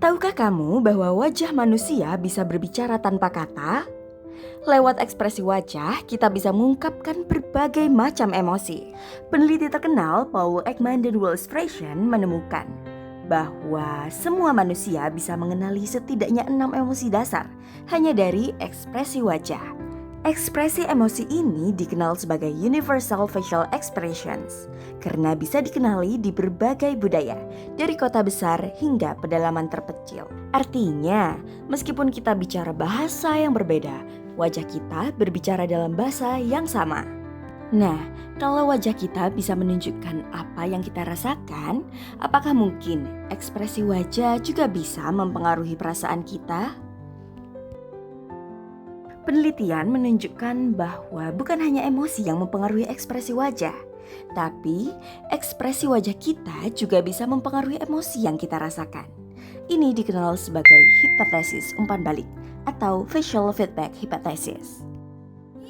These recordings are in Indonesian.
Tahukah kamu bahwa wajah manusia bisa berbicara tanpa kata? Lewat ekspresi wajah, kita bisa mengungkapkan berbagai macam emosi. Peneliti terkenal Paul Ekman dan Wells Frasian menemukan bahwa semua manusia bisa mengenali setidaknya 6 emosi dasar hanya dari ekspresi wajah. Ekspresi emosi ini dikenal sebagai Universal Facial Expressions karena bisa dikenali di berbagai budaya, dari kota besar hingga pedalaman terpencil. Artinya, meskipun kita bicara bahasa yang berbeda, wajah kita berbicara dalam bahasa yang sama. Nah, kalau wajah kita bisa menunjukkan apa yang kita rasakan, apakah mungkin ekspresi wajah juga bisa mempengaruhi perasaan kita? Penelitian menunjukkan bahwa bukan hanya emosi yang mempengaruhi ekspresi wajah, tapi ekspresi wajah kita juga bisa mempengaruhi emosi yang kita rasakan. Ini dikenal sebagai hipotesis umpan balik atau facial feedback hypothesis.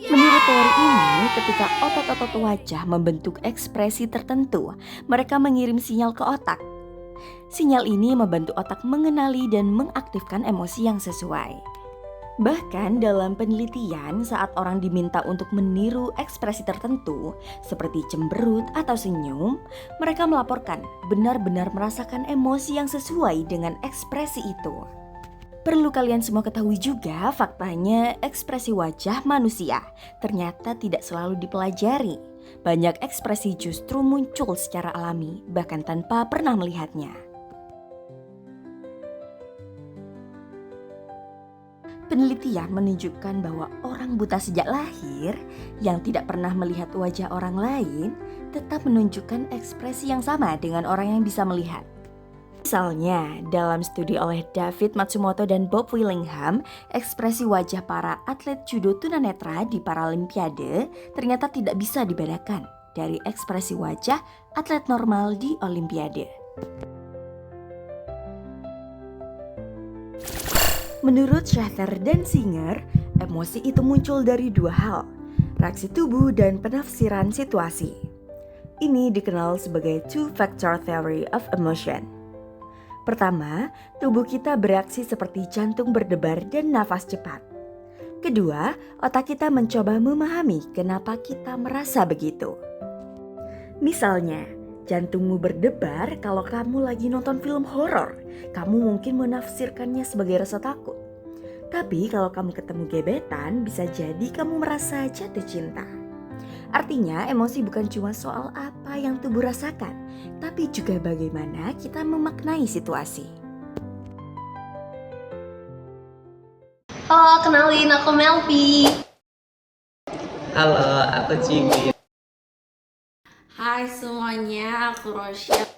Menurut teori ini, ketika otot-otot wajah membentuk ekspresi tertentu, mereka mengirim sinyal ke otak. Sinyal ini membantu otak mengenali dan mengaktifkan emosi yang sesuai. Bahkan dalam penelitian, saat orang diminta untuk meniru ekspresi tertentu seperti cemberut atau senyum, mereka melaporkan benar-benar merasakan emosi yang sesuai dengan ekspresi itu. Perlu kalian semua ketahui juga faktanya ekspresi wajah manusia ternyata tidak selalu dipelajari. Banyak ekspresi justru muncul secara alami bahkan tanpa pernah melihatnya. Penelitian menunjukkan bahwa orang buta sejak lahir yang tidak pernah melihat wajah orang lain tetap menunjukkan ekspresi yang sama dengan orang yang bisa melihat. Misalnya, dalam studi oleh David Matsumoto dan Bob Willingham, ekspresi wajah para atlet judo tunanetra di Paralimpiade ternyata tidak bisa dibedakan dari ekspresi wajah atlet normal di Olimpiade. Menurut Schachter dan Singer, emosi itu muncul dari dua hal, reaksi tubuh dan penafsiran situasi. Ini dikenal sebagai two-factor theory of emotion. Pertama, tubuh kita bereaksi seperti jantung berdebar dan nafas cepat. Kedua, otak kita mencoba memahami kenapa kita merasa begitu. Misalnya, jantungmu berdebar kalau kamu lagi nonton film horor. Kamu mungkin menafsirkannya sebagai rasa takut. Tapi kalau kamu ketemu gebetan, bisa jadi kamu merasa jatuh cinta. Artinya emosi bukan cuma soal apa yang tubuh rasakan, tapi juga bagaimana kita memaknai situasi. Halo, kenalin aku Melvi. Halo, aku Cibi. Hai semuanya, aku Rosya.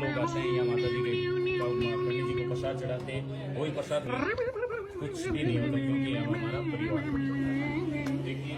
लोग आते हैं यहाँ माता जी के पंडित जी को प्रसाद चढ़ाते हैं, वही प्रसाद कुछ भी नहीं होता क्योंकि हम हमारा परिवार देखिए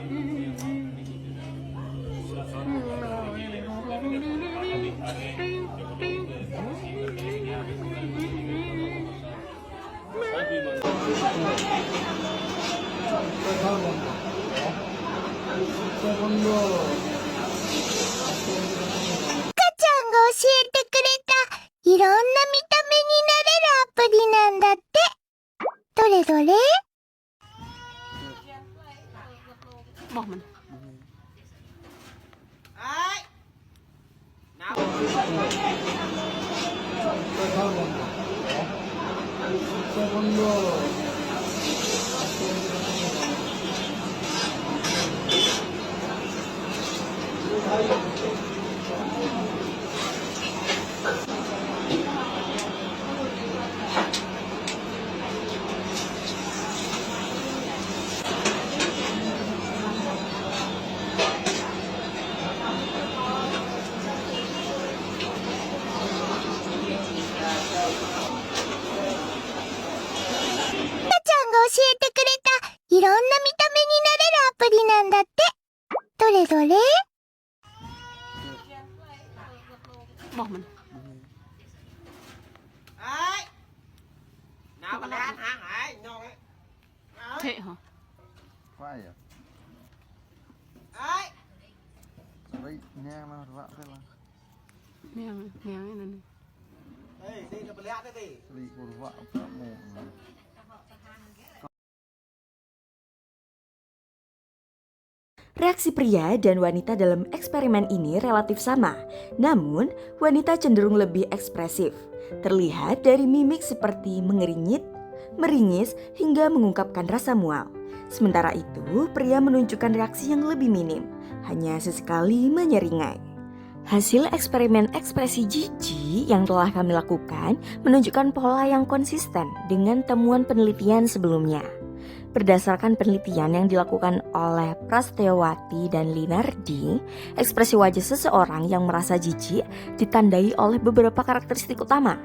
どれ Boh man. Nào mà ăn hàng ấy, nhong ấy. Thế hả? Phải à? Ấy. Đấy, nha mà vợ thế là Mèo cái này. Ê, đi nó lẹ thế đi. đi một vợ vợ một Reaksi pria dan wanita dalam eksperimen ini relatif sama, namun wanita cenderung lebih ekspresif. Terlihat dari mimik seperti mengeringit, meringis, hingga mengungkapkan rasa mual. Sementara itu, pria menunjukkan reaksi yang lebih minim, hanya sesekali menyeringai. Hasil eksperimen ekspresi jijik yang telah kami lakukan menunjukkan pola yang konsisten dengan temuan penelitian sebelumnya. Berdasarkan penelitian yang dilakukan oleh Prasetyawati dan Linardi, ekspresi wajah seseorang yang merasa jijik ditandai oleh beberapa karakteristik utama.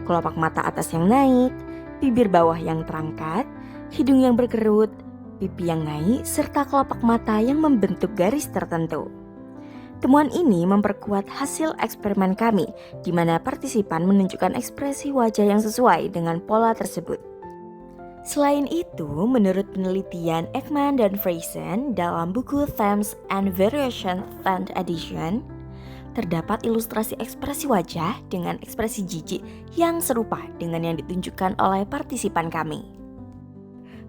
Kelopak mata atas yang naik, bibir bawah yang terangkat, hidung yang berkerut, pipi yang naik, serta kelopak mata yang membentuk garis tertentu. Temuan ini memperkuat hasil eksperimen kami, di mana partisipan menunjukkan ekspresi wajah yang sesuai dengan pola tersebut. Selain itu, menurut penelitian Ekman dan Friesen dalam buku Themes and Variation 10th edition, terdapat ilustrasi ekspresi wajah dengan ekspresi jijik yang serupa dengan yang ditunjukkan oleh partisipan kami.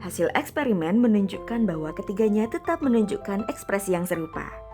Hasil eksperimen menunjukkan bahwa ketiganya tetap menunjukkan ekspresi yang serupa.